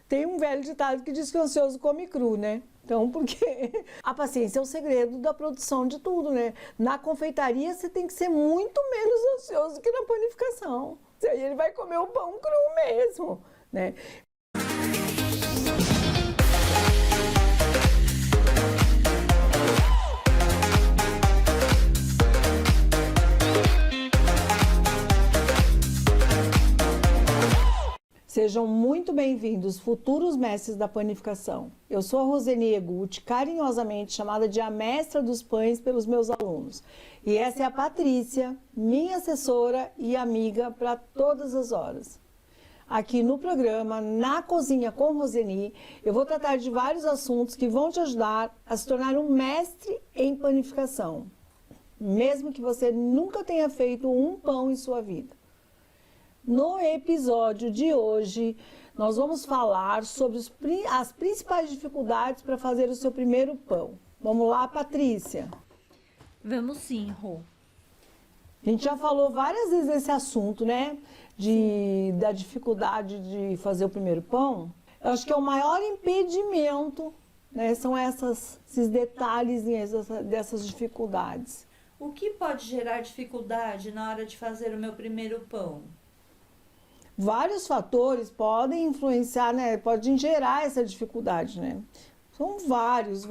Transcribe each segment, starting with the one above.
Tem um velho ditado que diz que o ansioso come cru, né? Então, porque a paciência é o segredo da produção de tudo, né? Na confeitaria, você tem que ser muito menos ansioso que na panificação. Aí ele vai comer o pão cru mesmo, né? Sejam muito bem-vindos, futuros mestres da panificação. Eu sou a Roseni Egutti, carinhosamente chamada de a mestra dos pães pelos meus alunos. E essa é a Patrícia, minha assessora e amiga para todas as horas. Aqui no programa, Na Cozinha com Roseni, eu vou tratar de vários assuntos que vão te ajudar a se tornar um mestre em panificação, mesmo que você nunca tenha feito um pão em sua vida. No episódio de hoje, nós vamos falar sobre as principais dificuldades para fazer o seu primeiro pão. Vamos lá, Patrícia? Vamos sim, Rô. A gente já falou várias vezes desse assunto, né? Da dificuldade de fazer o primeiro pão. Eu acho que é o maior impedimento, né? São esses detalhes dessas dificuldades. O que pode gerar dificuldade na hora de fazer o meu primeiro pão? Vários fatores podem influenciar, né? Podem gerar essa dificuldade, né? São vários.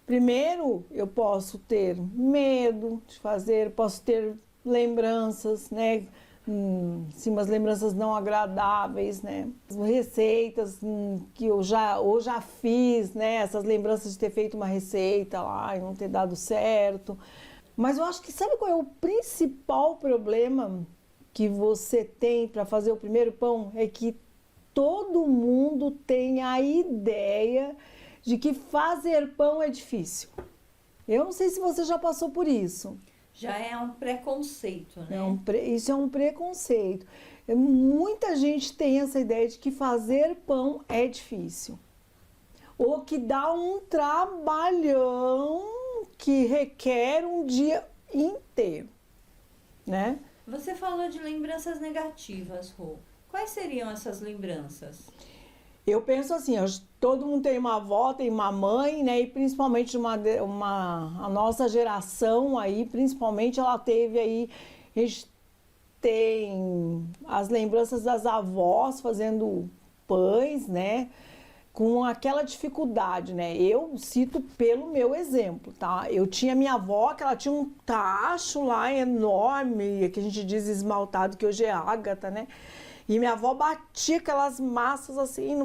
Primeiro, eu posso ter medo de fazer, posso ter lembranças, né? Sim, umas lembranças não agradáveis, né? Receitas que eu já fiz, né? Essas lembranças de ter feito uma receita lá e não ter dado certo. Mas eu acho que sabe qual é o principal problema que você tem para fazer o primeiro pão? É que todo mundo tem a ideia de que fazer pão é difícil. Eu não sei se você já passou por isso. Já é um preconceito, né? Isso é um preconceito. Muita gente tem essa ideia de que fazer pão é difícil. Ou que dá um trabalhão que requer um dia inteiro, né? Você falou de lembranças negativas, Rô. Quais seriam essas lembranças? Eu penso assim, todo mundo tem uma avó, tem uma mãe, né? E principalmente a nossa geração aí, principalmente ela teve aí, a gente tem as lembranças das avós fazendo pães, né? Com aquela dificuldade, né? Eu cito pelo meu exemplo, tá? Eu tinha minha avó, que ela tinha um tacho lá enorme, que a gente diz esmaltado, que hoje é ágata, né? E minha avó batia aquelas massas assim,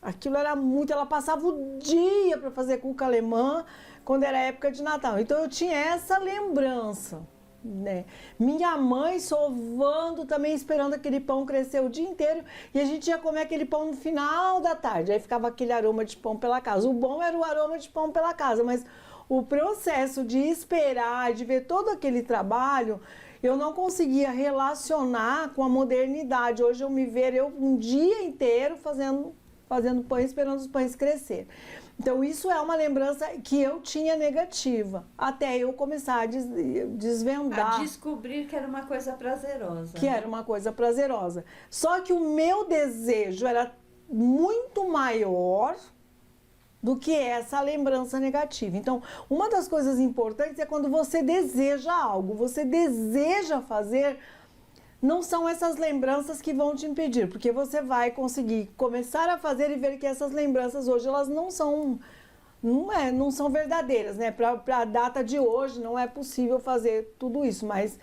aquilo era muito, ela passava o dia para fazer cuca alemã quando era época de Natal. Então eu tinha essa lembrança, né? Minha mãe sovando também, esperando aquele pão crescer o dia inteiro, e a gente ia comer aquele pão no final da tarde, aí ficava aquele aroma de pão pela casa. O bom era o aroma de pão pela casa, mas o processo de esperar, de ver todo aquele trabalho, eu não conseguia relacionar com a modernidade. Hoje eu me vejo um dia inteiro fazendo pães, esperando os pães crescer. Então, isso é uma lembrança que eu tinha negativa, até eu começar a desvendar. A descobrir que era uma coisa prazerosa. Que era uma coisa prazerosa. Só que o meu desejo era muito maior do que essa lembrança negativa. Então, uma das coisas importantes é quando você deseja algo, você deseja fazer. Não são essas lembranças que vão te impedir, porque você vai conseguir começar a fazer e ver que essas lembranças hoje elas não são verdadeiras, né? Para a data de hoje não é possível fazer tudo isso, mas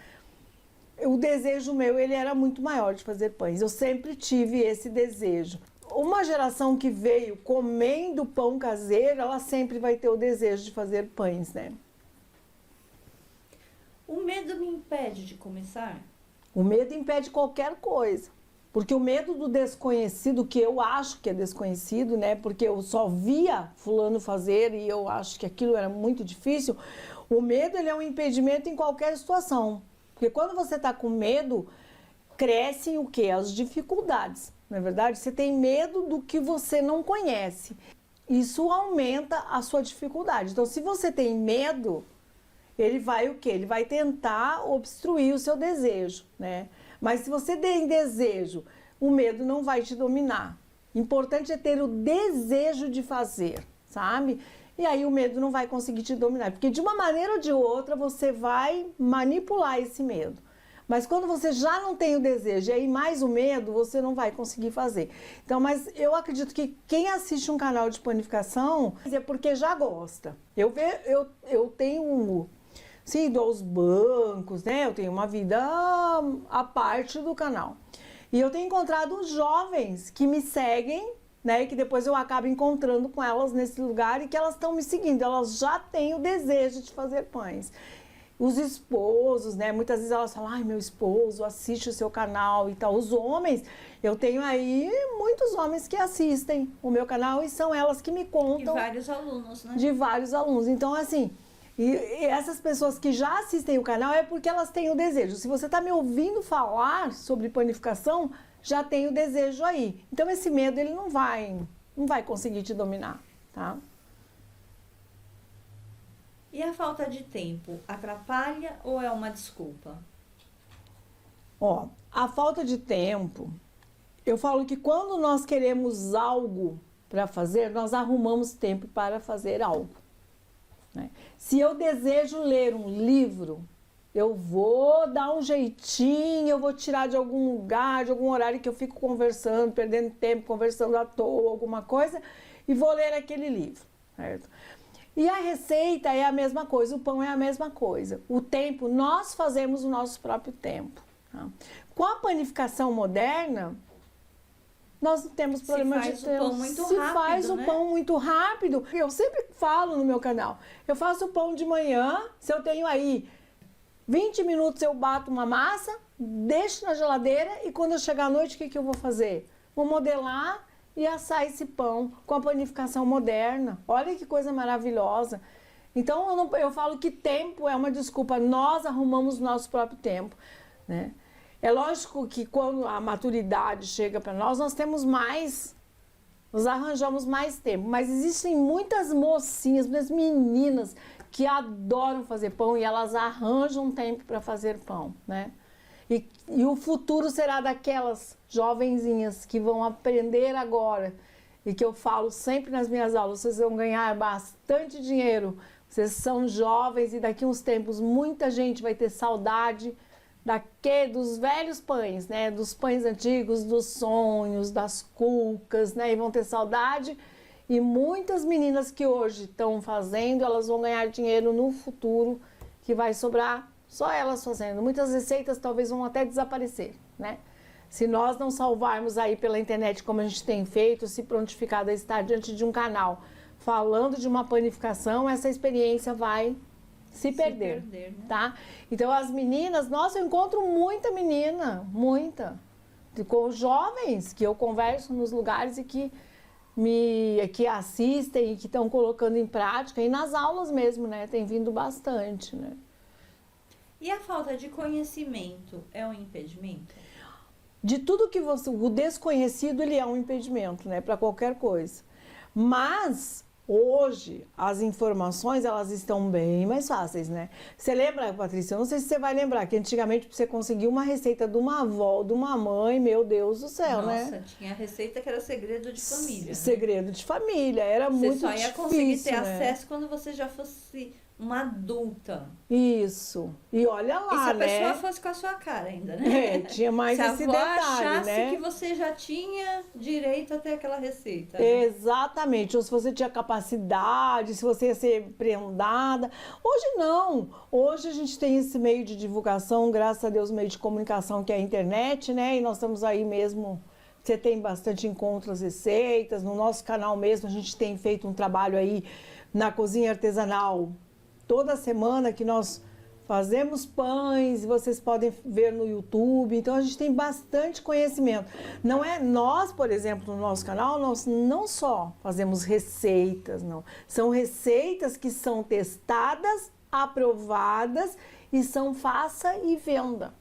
o desejo meu ele era muito maior de fazer pães. Eu sempre tive esse desejo. Uma geração que veio comendo pão caseiro, ela sempre vai ter o desejo de fazer pães, né? O medo me impede de começar? O medo impede qualquer coisa, porque o medo do desconhecido, que eu acho que é desconhecido, né? Porque eu só via fulano fazer e eu acho que aquilo era muito difícil. O medo ele é um impedimento em qualquer situação, porque quando você está com medo, crescem o quê? As dificuldades, não é verdade? Você tem medo do que você não conhece. Isso aumenta a sua dificuldade. Então, se você tem medo, ele vai o quê? Ele vai tentar obstruir o seu desejo, né? Mas se você tem desejo, o medo não vai te dominar. Importante é ter o desejo de fazer, sabe? E aí o medo não vai conseguir te dominar, porque de uma maneira ou de outra você vai manipular esse medo. Mas quando você já não tem o desejo e aí mais o medo, você não vai conseguir fazer. Então, mas eu acredito que quem assiste um canal de panificação é porque já gosta. Eu tenho, sim, ido aos bancos, né? Eu tenho uma vida à parte do canal. E eu tenho encontrado jovens que me seguem, né? Que depois eu acabo encontrando com elas nesse lugar e que elas estão me seguindo. Elas já têm o desejo de fazer pães. Os esposos, né? Muitas vezes elas falam, ai, meu esposo assiste o seu canal e tal. Os homens, eu tenho aí muitos homens que assistem o meu canal e são elas que me contam. E vários alunos, né? De vários alunos. Então, assim, e essas pessoas que já assistem o canal é porque elas têm o desejo. Se você está me ouvindo falar sobre panificação, já tem o desejo aí. Então, esse medo, ele não vai conseguir te dominar, tá? E a falta de tempo atrapalha ou é uma desculpa? Ó, a falta de tempo, eu falo que quando nós queremos algo para fazer, nós arrumamos tempo para fazer algo, né? Se eu desejo ler um livro, eu vou dar um jeitinho, eu vou tirar de algum lugar, de algum horário que eu fico conversando, perdendo tempo, conversando à toa, alguma coisa, e vou ler aquele livro, certo? E a receita é a mesma coisa, o pão é a mesma coisa. O tempo, nós fazemos o nosso próprio tempo, tá? Com a panificação moderna, nós não temos problema de tempo. Se faz o pão muito Se rápido, faz o né? pão muito rápido. Eu sempre falo no meu canal, eu faço o pão de manhã, se eu tenho aí 20 minutos eu bato uma massa, deixo na geladeira e quando eu chegar à noite, o que eu vou fazer? Vou modelar e assar esse pão com a panificação moderna. Olha que coisa maravilhosa. Então, eu falo que tempo é uma desculpa. Nós arrumamos o nosso próprio tempo, né? É lógico que quando a maturidade chega para nós temos mais, nós arranjamos mais tempo. Mas existem muitas mocinhas, muitas meninas que adoram fazer pão e elas arranjam tempo para fazer pão, né? E o futuro será daquelas jovenzinhas que vão aprender agora e que eu falo sempre nas minhas aulas, vocês vão ganhar bastante dinheiro, vocês são jovens e daqui a uns tempos muita gente vai ter saudade dos velhos pães, né? Dos pães antigos, dos sonhos, das cucas, né? E vão ter saudade e muitas meninas que hoje estão fazendo, elas vão ganhar dinheiro no futuro que vai sobrar só elas fazendo. Muitas receitas talvez vão até desaparecer, né? Se nós não salvarmos aí pela internet como a gente tem feito, se prontificado a estar diante de um canal falando de uma panificação, essa experiência vai se perder, né? Tá? Então as meninas, nossa, eu encontro muita menina, muita, com jovens que eu converso nos lugares e que assistem e que estão colocando em prática, e nas aulas mesmo, né? Tem vindo bastante, né? E a falta de conhecimento é um impedimento? De tudo que o desconhecido, ele é um impedimento, né? Para qualquer coisa. Mas hoje as informações, elas estão bem mais fáceis, né? Você lembra, Patrícia? Eu não sei se você vai lembrar que antigamente você conseguia uma receita de uma avó, de uma mãe, meu Deus do céu, né? Nossa, tinha receita que era segredo de família. Segredo de família, era muito difícil. Você só ia conseguir ter né? acesso quando você já fosse uma adulta. Isso. E olha lá, e se a né? pessoa fosse com a sua cara ainda, né? É, tinha mais se esse a avó detalhe, achasse né? que você já tinha direito a ter aquela receita. Exatamente. Ou se você tinha capacidade, se você ia ser prendada. Hoje não. Hoje a gente tem esse meio de divulgação, graças a Deus, meio de comunicação que é a internet, né? E nós estamos aí mesmo. Você tem bastante encontros, receitas. No nosso canal mesmo, a gente tem feito um trabalho aí na cozinha artesanal toda semana que nós fazemos pães, vocês podem ver no YouTube, então a gente tem bastante conhecimento. Não é nós, por exemplo, no nosso canal, nós não só fazemos receitas, não. São receitas que são testadas, aprovadas e são faça e venda,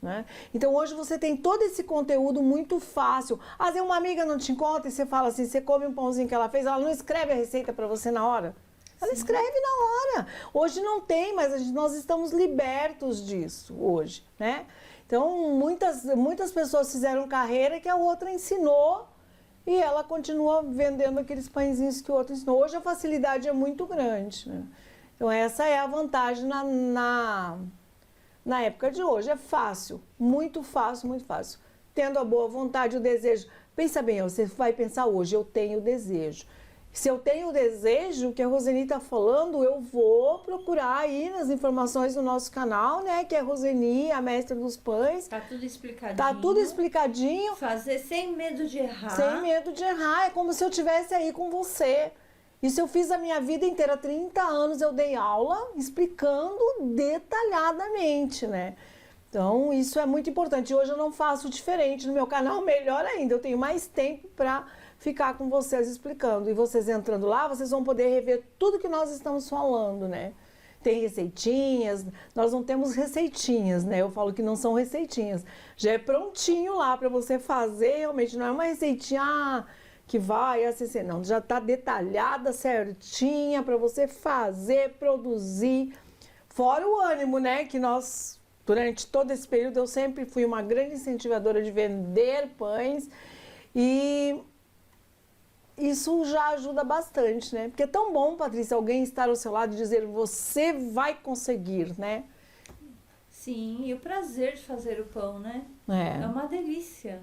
né? Então hoje você tem todo esse conteúdo muito fácil. Às vezes uma amiga não te encontra e você fala assim, você come um pãozinho que ela fez, ela não escreve a receita para você na hora? Ela escreve na hora. Hoje não tem, mas nós estamos libertos disso hoje, né? Então, muitas pessoas fizeram carreira que a outra ensinou e ela continua vendendo aqueles pãezinhos que o outro ensinou. Hoje a facilidade é muito grande, né? Então essa é a vantagem na época de hoje. É fácil, muito fácil, muito fácil. Tendo a boa vontade, o desejo. Pensa bem, você vai pensar hoje, eu tenho desejo. Se eu tenho desejo, o que a Roseni está falando, eu vou procurar aí nas informações do nosso canal, né? Que é a Roseni, a mestra dos pães. Tá tudo explicadinho. Tá tudo explicadinho. Fazer sem medo de errar. Sem medo de errar. É como se eu estivesse aí com você. Isso eu fiz a minha vida inteira. 30 anos eu dei aula explicando detalhadamente, né? Então, isso é muito importante. Hoje eu não faço diferente no meu canal, melhor ainda. Eu tenho mais tempo para ficar com vocês explicando. E vocês entrando lá, vocês vão poder rever tudo que nós estamos falando, né? Tem receitinhas, nós não temos receitinhas, né? Eu falo que não são receitinhas. Já é prontinho lá para você fazer, realmente não é uma receitinha que vai assim, não. Já está detalhada, certinha para você fazer, produzir. Fora o ânimo, né? Que nós, durante todo esse período, eu sempre fui uma grande incentivadora de vender pães e isso já ajuda bastante, né? Porque é tão bom, Patrícia, alguém estar ao seu lado e dizer, você vai conseguir, né? Sim, e o prazer de fazer o pão, né? É uma delícia.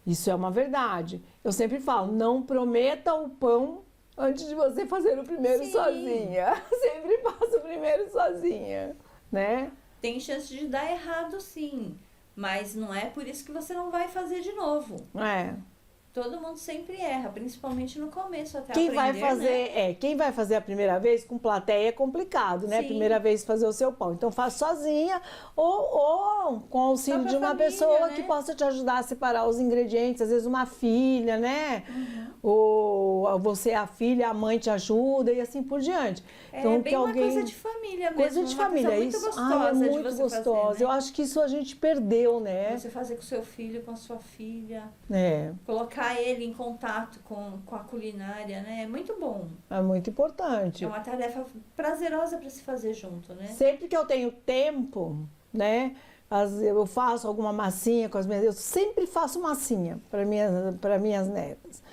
Isso é uma verdade. Eu sempre falo, não prometa o pão antes de você fazer o primeiro sozinha. Sempre faça o primeiro sozinha, né? Tem chance de dar errado, sim. Mas não é por isso que você não vai fazer de novo. Todo mundo sempre erra, principalmente no começo, até quem aprender, vai fazer, né? Quem vai fazer a primeira vez com plateia é complicado, né? Sim. Primeira vez fazer o seu pão. Então faz sozinha ou com auxílio de uma família, pessoa, né? que possa te ajudar a separar os ingredientes, às vezes uma filha, né? Ou você, a filha, a mãe te ajuda e assim por diante. Então, É bem uma coisa de família mesmo. Coisa de família, muito isso. gostosa é de muito você gostosa. fazer, né? Eu acho que isso a gente perdeu, né? Você fazer com seu filho, com a sua filha. É. Colocar ele em contato com a culinária, né? É muito bom. É muito importante. É uma tarefa prazerosa para se fazer junto, né? Sempre que eu tenho tempo, né? Eu faço alguma massinha com as minhas... Eu sempre faço massinha para minhas netas.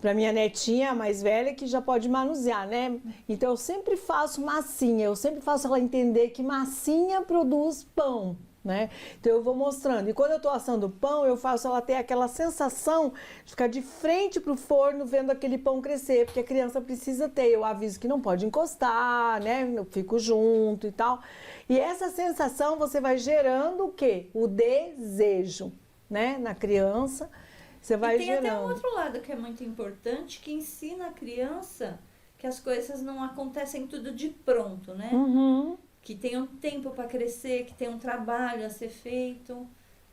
Para minha netinha mais velha, que já pode manusear, né? Então, eu sempre faço massinha. Eu sempre faço ela entender que massinha produz pão, né? Então, eu vou mostrando. E quando eu estou assando pão, eu faço ela ter aquela sensação de ficar de frente para o forno, vendo aquele pão crescer. Porque a criança precisa ter. Eu aviso que não pode encostar, né? Eu fico junto e tal. E essa sensação você vai gerando o quê? O desejo, né? Na criança. Você vai e tem gerando. até um outro lado que é muito importante, que ensina a criança que as coisas não acontecem tudo de pronto, né? Que tem um tempo para crescer, que tem um trabalho a ser feito.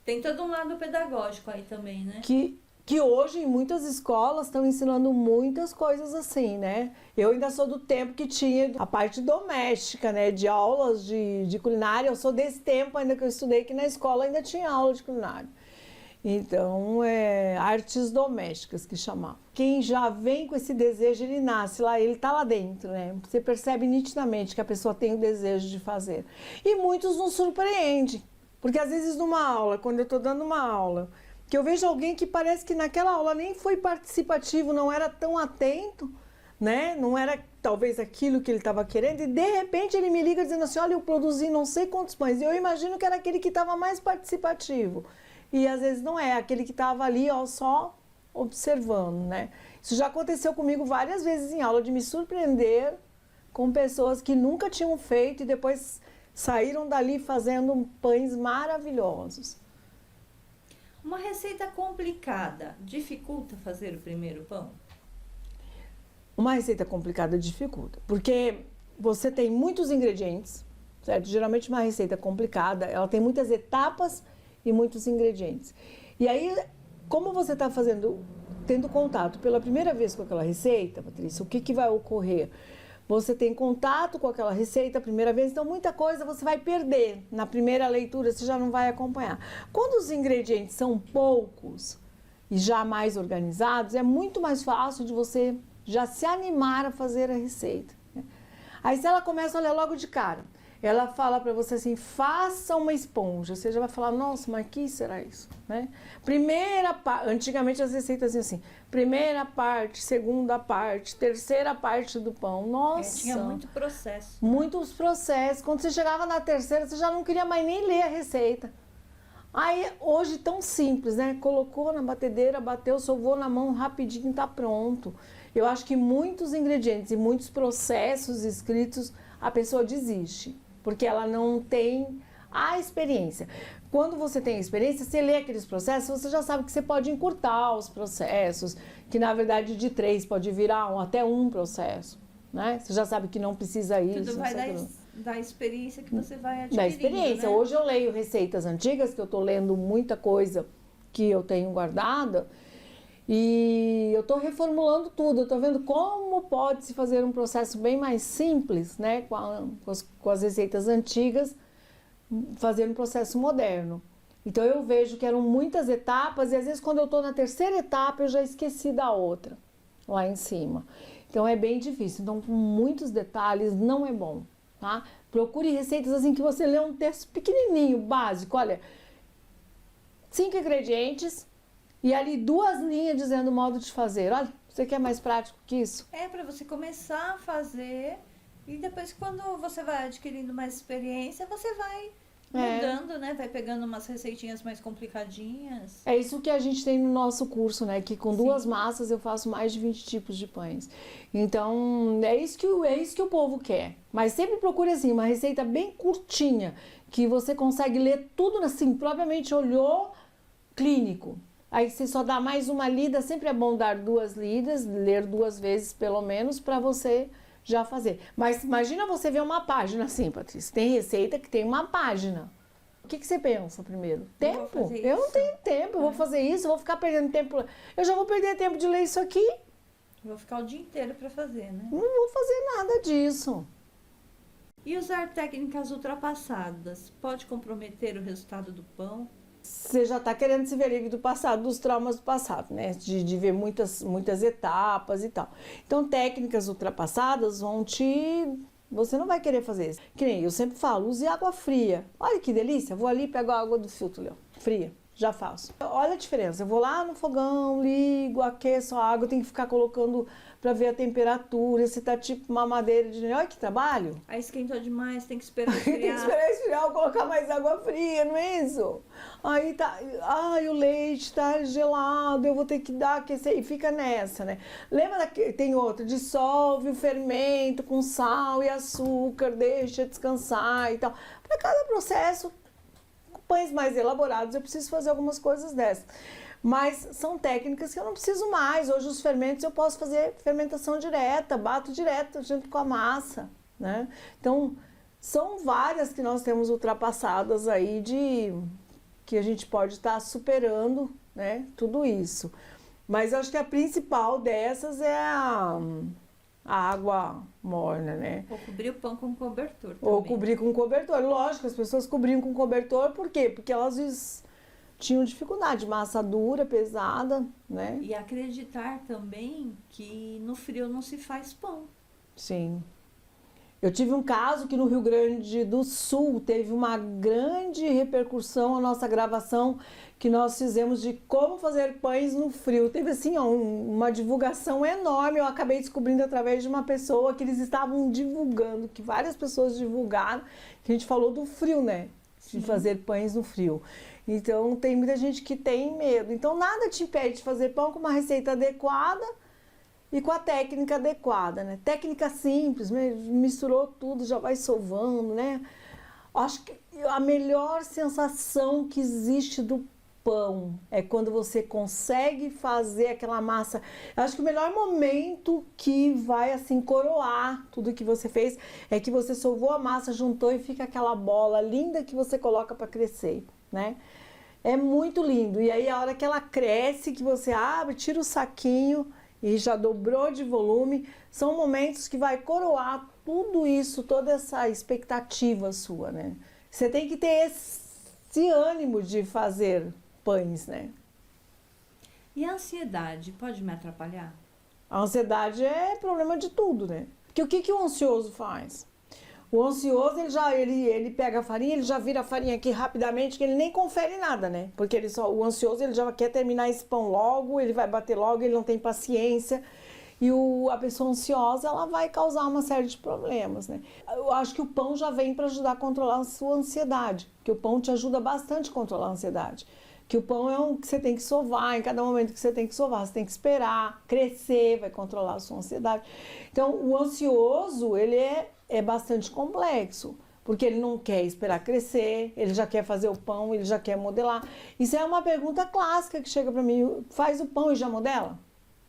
Tem todo um lado pedagógico aí também, né? Que hoje em muitas escolas estão ensinando muitas coisas assim, né? Eu ainda sou do tempo que tinha a parte doméstica, né? De aulas de culinária. Eu sou desse tempo ainda que eu estudei, que na escola ainda tinha aula de culinária. Então, artes domésticas que chamavam. Quem já vem com esse desejo, ele nasce lá, ele está lá dentro, né? Você percebe nitidamente que a pessoa tem o desejo de fazer. E muitos nos surpreendem, porque às vezes numa aula, quando eu estou dando uma aula, que eu vejo alguém que parece que naquela aula nem foi participativo, não era tão atento, né? Não era talvez aquilo que ele estava querendo, e de repente ele me liga dizendo assim, olha, eu produzi não sei quantos pães, e eu imagino que era aquele que estava mais participativo. E às vezes não é, aquele que estava ali, ó, só observando, né? Isso já aconteceu comigo várias vezes em aula, de me surpreender com pessoas que nunca tinham feito e depois saíram dali fazendo pães maravilhosos. Uma receita complicada dificulta fazer o primeiro pão? Uma receita complicada dificulta, porque você tem muitos ingredientes, certo? Geralmente uma receita complicada, ela tem muitas etapas e muitos ingredientes. E aí, como você está tendo contato pela primeira vez com aquela receita, Patrícia, o que vai ocorrer? Você tem contato com aquela receita a primeira vez, então muita coisa você vai perder. Na primeira leitura você já não vai acompanhar. Quando os ingredientes são poucos e já mais organizados, é muito mais fácil de você já se animar a fazer a receita, né? Aí se ela começa a olhar logo de cara, ela fala para você assim, faça uma esponja. Você já vai falar, nossa, mas que será isso? Né? Primeira parte, antigamente as receitas assim, primeira parte, segunda parte, terceira parte do pão. Nossa! Tinha muito processo. Muitos processos. Quando você chegava na terceira, você já não queria mais nem ler a receita. Aí, hoje, tão simples, né? Colocou na batedeira, bateu, sovou na mão, rapidinho, tá pronto. Eu acho que muitos ingredientes e muitos processos escritos, a pessoa desiste, porque ela não tem a experiência. Quando você tem a experiência, você lê aqueles processos, você já sabe que você pode encurtar os processos, que na verdade de 3 pode virar até um processo, né? Você já sabe que não precisa isso. Tudo vai da experiência que você vai adquirindo, da experiência. né? Hoje eu leio receitas antigas, que eu tô lendo muita coisa que eu tenho guardada, e eu tô reformulando tudo. Eu tô vendo como pode se fazer um processo bem mais simples, né? Com as receitas antigas, fazer um processo moderno. Então eu vejo que eram muitas etapas, e às vezes quando eu tô na terceira etapa, eu já esqueci da outra, lá em cima. Então é bem difícil. Então, com muitos detalhes, não é bom. Tá? Procure receitas assim que você lê um texto pequenininho, básico, olha, 5 ingredientes e ali 2 linhas dizendo o modo de fazer. Olha, você quer mais prático que isso? É para você começar a fazer e depois quando você vai adquirindo mais experiência, você vai mudando, né? Vai pegando umas receitinhas mais complicadinhas. É isso que a gente tem no nosso curso, né? Que com 2 massas eu faço mais de 20 tipos de pães. Então, é isso que o povo quer. Mas sempre procure assim, uma receita bem curtinha, que você consegue ler tudo assim, propriamente olhou, clínico. Aí você só dá mais uma lida, sempre é bom dar 2 lidas, ler 2 vezes pelo menos, para você já fazer. Mas imagina você ver uma página assim, Patrícia. Tem receita que tem uma página. O que você pensa primeiro? Tempo? Eu não tenho tempo, eu vou fazer isso, eu vou ficar perdendo tempo. Eu já vou perder tempo de ler isso aqui. Vou ficar o dia inteiro para fazer, né? Não vou fazer nada disso. E usar técnicas ultrapassadas pode comprometer o resultado do pão? Você já está querendo se ver livre do passado, dos traumas do passado, né? De ver muitas etapas e tal. Então, técnicas ultrapassadas você não vai querer fazer isso. Que nem eu sempre falo, use água fria. Olha que delícia, vou ali e pego a água do filtro, Léo, fria. Já faço. Olha a diferença. Eu vou lá no fogão, ligo, aqueço a água, tenho que ficar colocando para ver a temperatura, se tá tipo uma madeira de... Olha que trabalho. Aí esquentou demais, tem que esperar esfriar. Tem que esperar esfriar ou colocar mais água fria, não é isso? Aí tá... Ai, o leite tá gelado, eu vou ter que dar aquecer. E fica nessa, né? Lembra tem outra, dissolve o fermento com sal e açúcar, deixa descansar e tal. Para cada processo, pães mais elaborados, eu preciso fazer algumas coisas dessas. Mas são técnicas que eu não preciso mais. Hoje os fermentos eu posso fazer fermentação direta, bato direto junto com a massa, né? Então, são várias que nós temos ultrapassadas aí que a gente pode estar superando, né? Tudo isso. Mas eu acho que a principal dessas é a água morna, né? Ou cobrir o pão com cobertor também. Ou cobrir com cobertor. Lógico, as pessoas cobriam com cobertor, por quê? Porque elas tinham dificuldade, massa dura, pesada, né? E acreditar também que no frio não se faz pão. Sim. Eu tive um caso que no Rio Grande do Sul teve uma grande repercussão a nossa gravação que nós fizemos de como fazer pães no frio. Teve assim, ó, uma divulgação enorme. Eu acabei descobrindo através de uma pessoa que eles estavam divulgando, que várias pessoas divulgaram, que a gente falou do frio, né? De fazer pães no frio. Então, tem muita gente que tem medo. Então, nada te impede de fazer pão com uma receita adequada e com a técnica adequada, né? Técnica simples, misturou tudo, já vai sovando, né? Acho que a melhor sensação que existe do pão é quando você consegue fazer aquela massa. Acho que o melhor momento que vai assim coroar tudo que você fez é que você sovou a massa, juntou e fica aquela bola linda que você coloca para crescer, né? É muito lindo. E aí a hora que ela cresce, que você abre, tira o saquinho e já dobrou de volume, são momentos que vai coroar tudo isso, toda essa expectativa sua, né? Você tem que ter esse ânimo de fazer pães, né? E a ansiedade pode me atrapalhar? A ansiedade é problema de tudo, né? Porque o que o ansioso faz? O ansioso, ele pega a farinha, ele já vira a farinha aqui rapidamente, que ele nem confere nada, né? Porque o ansioso, ele já quer terminar esse pão logo, ele vai bater logo, ele não tem paciência. E a pessoa ansiosa, ela vai causar uma série de problemas, né? Eu acho que o pão já vem para ajudar a controlar a sua ansiedade, que o pão te ajuda bastante a controlar a ansiedade. Que o pão é um que você tem que sovar, em cada momento que você tem que sovar, você tem que esperar, crescer, vai controlar a sua ansiedade. Então, o ansioso, ele é bastante complexo, porque ele não quer esperar crescer, ele já quer fazer o pão, ele já quer modelar. Isso é uma pergunta clássica que chega para mim, faz o pão e já modela?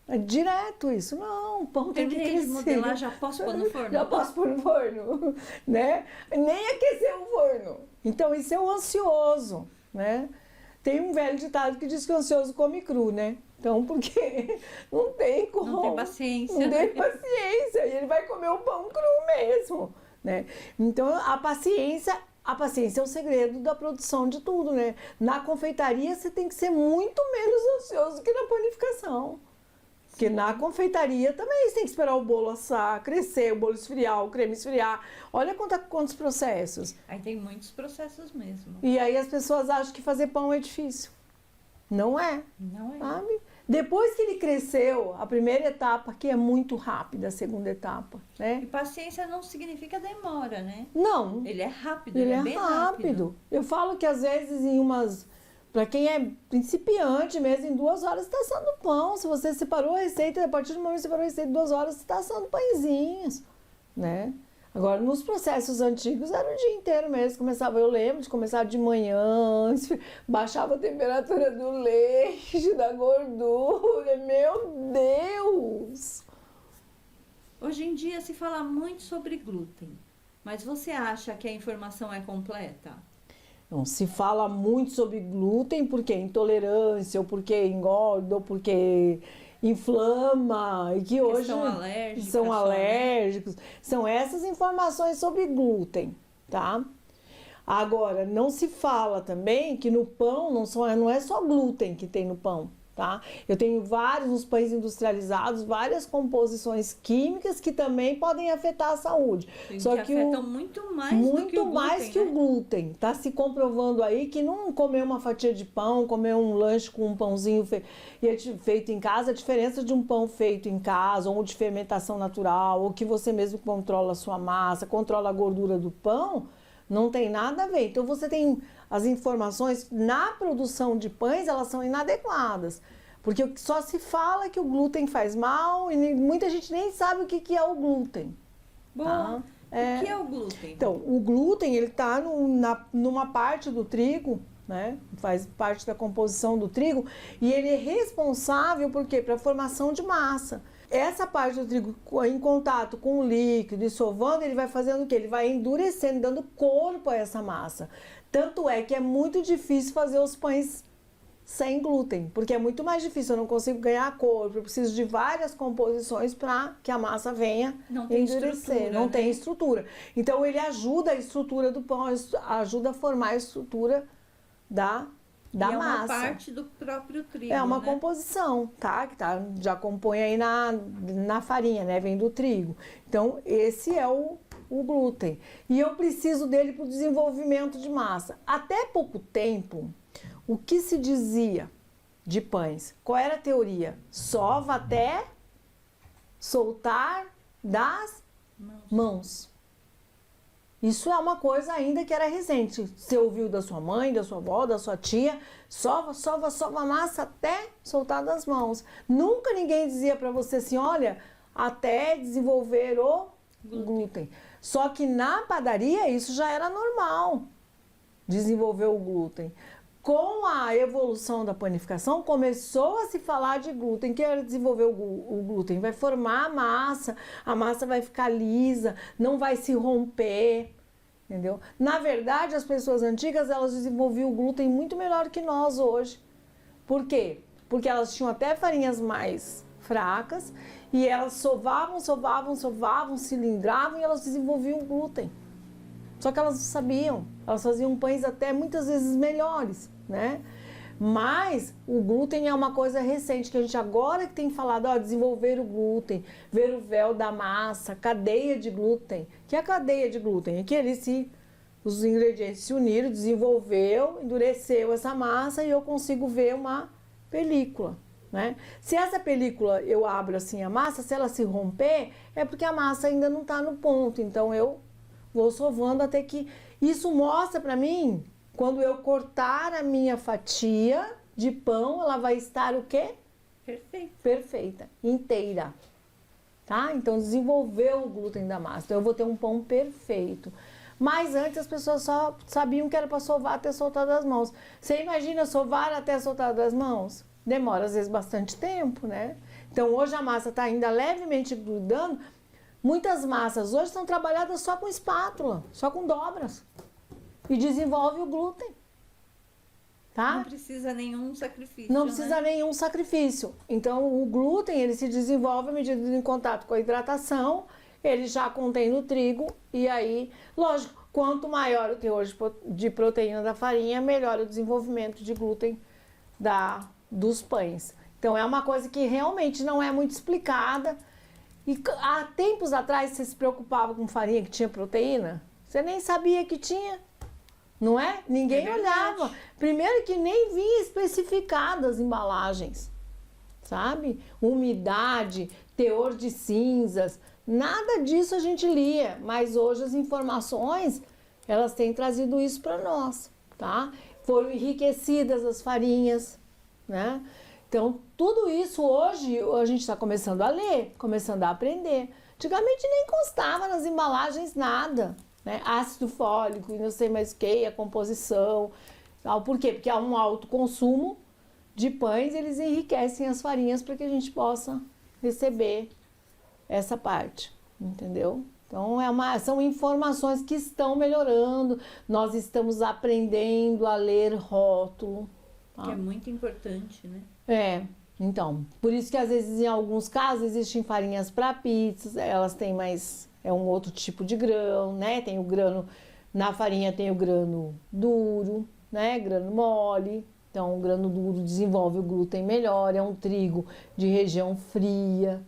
É direto isso. Não, o pão tem que Terminei de crescer. modelar, já posso pôr no forno? Já posso pôr no forno, né? Nem aquecer o forno. Então, isso é o ansioso, né? Tem um velho ditado que diz que o ansioso come cru, né? Então, porque não tem como. Não tem paciência. Não tem paciência. E ele vai comer o pão cru mesmo, né? Então, a paciência é o segredo da produção de tudo, né? Na confeitaria, você tem que ser muito menos ansioso que na panificação. Porque na confeitaria também você tem que esperar o bolo assar, crescer, o bolo esfriar, o creme esfriar. Olha quantos processos. Aí tem muitos processos mesmo. E aí as pessoas acham que fazer pão é difícil. Não é. Não é. Sabe? Depois que ele cresceu, a primeira etapa, que é muito rápida, a segunda etapa, né? E paciência não significa demora, né? Não. Ele é rápido, Ele ele é é bem rápido. Eu falo que às vezes para quem é principiante mesmo, em 2 horas está assando pão. Se você separou a receita, a partir do momento que você separou a receita, 2 horas você está assando pãezinhos, né? Agora, nos processos antigos, era o dia inteiro mesmo. Eu lembro de começar de manhã, baixava a temperatura do leite, da gordura. Meu Deus! Hoje em dia se fala muito sobre glúten, mas você acha que a informação é completa? Não se fala muito sobre glúten porque intolerância, ou porque engorda, ou porque inflama, e que hoje são alérgicos. São essas informações sobre glúten, tá? Agora, não se fala também que no pão não é só glúten que tem no pão, tá? Eu tenho nos pães industrializados, várias composições químicas que também podem afetar a saúde. Só que afetam muito mais do que o glúten, mais que o glúten. Tá se comprovando aí que não comer uma fatia de pão, comer um lanche com um pãozinho feito em casa, a diferença de um pão feito em casa, ou de fermentação natural, ou que você mesmo controla a sua massa, controla a gordura do pão, não tem nada a ver. Então você tem as informações na produção de pães, elas são inadequadas. Porque só se fala que o glúten faz mal e muita gente nem sabe o que é o glúten. Bom, tá? O que é o glúten? Então, o glúten, ele está numa parte do trigo, né? Faz parte da composição do trigo, e ele é responsável por quê? Para a formação de massa. Essa parte do trigo, em contato com o líquido e sovando, ele vai fazendo o quê? Ele vai endurecendo, dando corpo a essa massa. Tanto é que é muito difícil fazer os pães sem glúten, porque é muito mais difícil, eu não consigo ganhar corpo, eu preciso de várias composições para que a massa venha endurecer, não tem estrutura. Então ele ajuda a estrutura do pão, ajuda a formar a estrutura da massa. É uma parte do próprio trigo, é uma né? composição, tá? Que já compõe aí na farinha, né? Vem do trigo. Então esse é o glúten. E eu preciso dele para o desenvolvimento de massa. Até pouco tempo, o que se dizia de pães? Qual era a teoria? Sova até soltar das mãos. Isso é uma coisa ainda que era recente. Você ouviu da sua mãe, da sua avó, da sua tia, sova a massa até soltar das mãos. Nunca ninguém dizia para você assim, olha, até desenvolver o glúten. Só que na padaria isso já era normal, desenvolver o glúten. Com a evolução da panificação, começou a se falar de glúten. Que era desenvolver o glúten? Vai formar a massa vai ficar lisa, não vai se romper, entendeu? Na verdade, as pessoas antigas, elas desenvolviam o glúten muito melhor que nós hoje. Por quê? Porque elas tinham até farinhas mais fracas e elas sovavam, cilindravam e elas desenvolviam o glúten. Só que elas não sabiam, elas faziam pães até muitas vezes melhores, né? Mas o glúten é uma coisa recente, que a gente agora que tem falado, ó, desenvolver o glúten, ver o véu da massa, cadeia de glúten. Que é a cadeia de glúten? É que os ingredientes se uniram, desenvolveu, endureceu essa massa e eu consigo ver uma película, né? Se essa película eu abro assim a massa, se ela se romper, é porque a massa ainda não está no ponto. Então eu vou sovando até que... Isso mostra para mim... Quando eu cortar a minha fatia de pão, ela vai estar o quê? Perfeita. Perfeita, inteira. Tá? Então, desenvolveu o glúten da massa. Então, eu vou ter um pão perfeito. Mas antes as pessoas só sabiam que era para sovar até soltar das mãos. Você imagina sovar até soltar das mãos? Demora, às vezes, bastante tempo, né? Então, hoje a massa está ainda levemente grudando. Muitas massas hoje são trabalhadas só com espátula, só com dobras. E desenvolve o glúten, tá? Não precisa nenhum sacrifício, Não precisa nenhum sacrifício. Então, o glúten, ele se desenvolve à medida do em contato com a hidratação, ele já contém no trigo, e aí, lógico, quanto maior o teor de proteína da farinha, melhor o desenvolvimento de glúten dos pães. Então, é uma coisa que realmente não é muito explicada. E há tempos atrás, você se preocupava com farinha que tinha proteína? Você nem sabia que tinha. Não é? Ninguém olhava. Primeiro que nem vinha especificado as embalagens, sabe? Umidade, teor de cinzas, nada disso a gente lia. Mas hoje as informações, elas têm trazido isso para nós, tá? Foram enriquecidas as farinhas, né? Então, tudo isso hoje a gente está começando a ler, começando a aprender. Antigamente nem constava nas embalagens nada. Né? Ácido fólico e não sei mais o que, a composição. Por quê? Porque há um alto consumo de pães, eles enriquecem as farinhas para que a gente possa receber essa parte, entendeu? Então, são informações que estão melhorando, nós estamos aprendendo a ler rótulo. Tá? Que é muito importante, né? Então, por isso que às vezes em alguns casos existem farinhas para pizzas, elas têm mais... É um outro tipo de grão, né? Tem o grano, na farinha tem o grano duro, né? Grano mole. Então, o grano duro desenvolve o glúten melhor, é um trigo de região fria.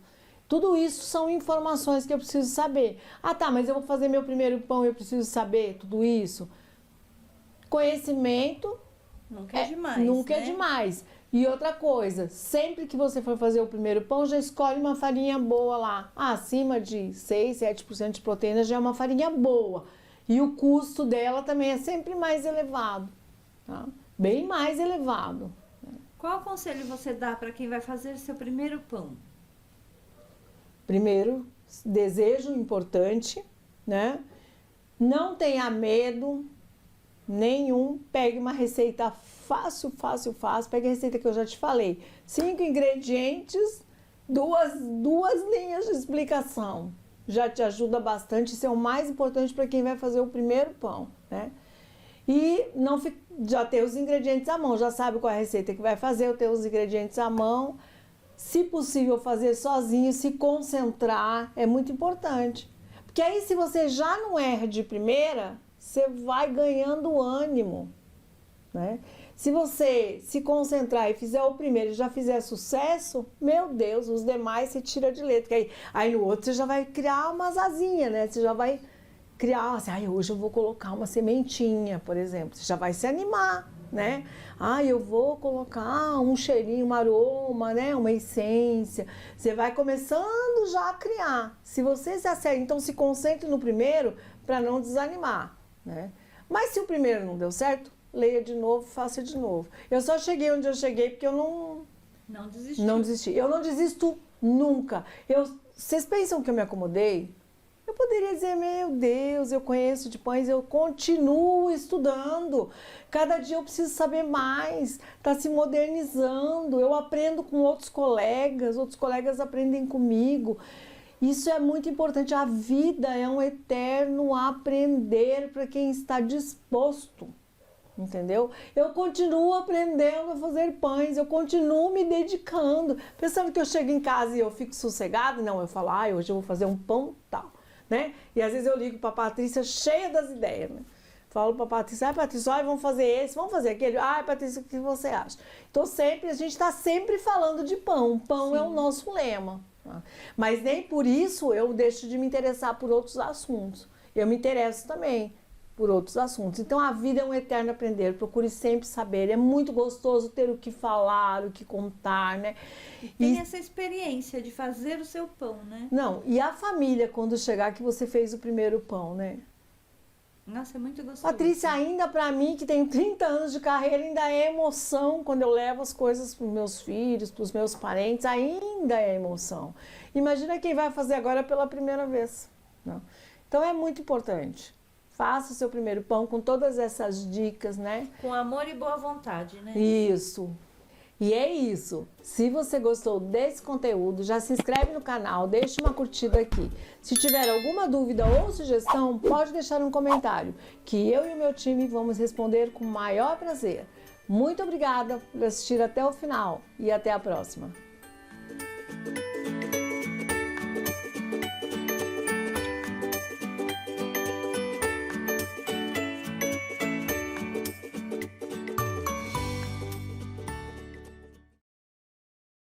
Tudo isso são informações que eu preciso saber. Ah, tá, mas eu vou fazer meu primeiro pão, eu preciso saber tudo isso? Conhecimento... Nunca é demais, Nunca né? é demais. E outra coisa, sempre que você for fazer o primeiro pão, já escolhe uma farinha boa lá. Acima de 6, 7% de proteína já é uma farinha boa. E o custo dela também é sempre mais elevado. Tá? Bem mais elevado. Qual conselho você dá para quem vai fazer seu primeiro pão? Primeiro, desejo importante, né? Não tenha medo nenhum. Pegue uma receita fácil. Pegue a receita que eu já te falei. 5 ingredientes, duas linhas de explicação. Já te ajuda bastante. Isso é o mais importante para quem vai fazer o primeiro pão, né? E não já ter os ingredientes à mão. Já sabe qual é a receita que vai fazer, ter os ingredientes à mão. Se possível, fazer sozinho, se concentrar. É muito importante. Porque aí, se você já não erra de primeira, você vai ganhando ânimo, né? Se você se concentrar e fizer o primeiro e já fizer sucesso, meu Deus, os demais você tira de letra. Aí no outro você já vai criar umas asinhas, né? Você já vai criar, assim, hoje eu vou colocar uma sementinha, por exemplo. Você já vai se animar, né? Eu vou colocar um cheirinho, um aroma, né? Uma essência. Você vai começando já a criar. Se você se acerta, então se concentre no primeiro para não desanimar, né? Mas se o primeiro não deu certo, leia de novo, faça de novo. Eu só cheguei onde eu cheguei porque eu não desisti. Não desisti. Eu não desisto nunca. Vocês pensam que eu me acomodei? Eu poderia dizer, meu Deus, eu conheço de pães, eu continuo estudando. Cada dia eu preciso saber mais, está se modernizando. Eu aprendo com outros colegas aprendem comigo. Isso é muito importante. A vida é um eterno aprender para quem está disposto. Entendeu? Eu continuo aprendendo a fazer pães, eu continuo me dedicando. Pensando que eu chego em casa e eu fico sossegada? Não, eu falo, hoje eu vou fazer um pão tal, né? E às vezes eu ligo para a Patrícia cheia das ideias, né? Falo pra Patrícia, Patrícia, olha, vamos fazer esse, vamos fazer aquele. Patrícia, o que você acha? Então a gente está sempre falando de pão. Pão é o nosso lema. Mas nem por isso eu deixo de me interessar por outros assuntos. Eu me interesso também por outros assuntos. Então a vida é um eterno aprender, procure sempre saber. É muito gostoso ter o que falar, o que contar, né? Tem essa experiência de fazer o seu pão, né? Não, e a família quando chegar que você fez o primeiro pão, né? Nossa, é muito gostoso. Patrícia, ainda pra mim, que tenho 30 anos de carreira, ainda é emoção quando eu levo as coisas pros meus filhos, pros meus parentes, ainda é emoção. Imagina quem vai fazer agora pela primeira vez. Não. Então é muito importante. Faça o seu primeiro pão com todas essas dicas, né? Com amor e boa vontade, né? Isso. E é isso. Se você gostou desse conteúdo, já se inscreve no canal, deixa uma curtida aqui. Se tiver alguma dúvida ou sugestão, pode deixar um comentário, que eu e o meu time vamos responder com o maior prazer. Muito obrigada por assistir até o final e até a próxima.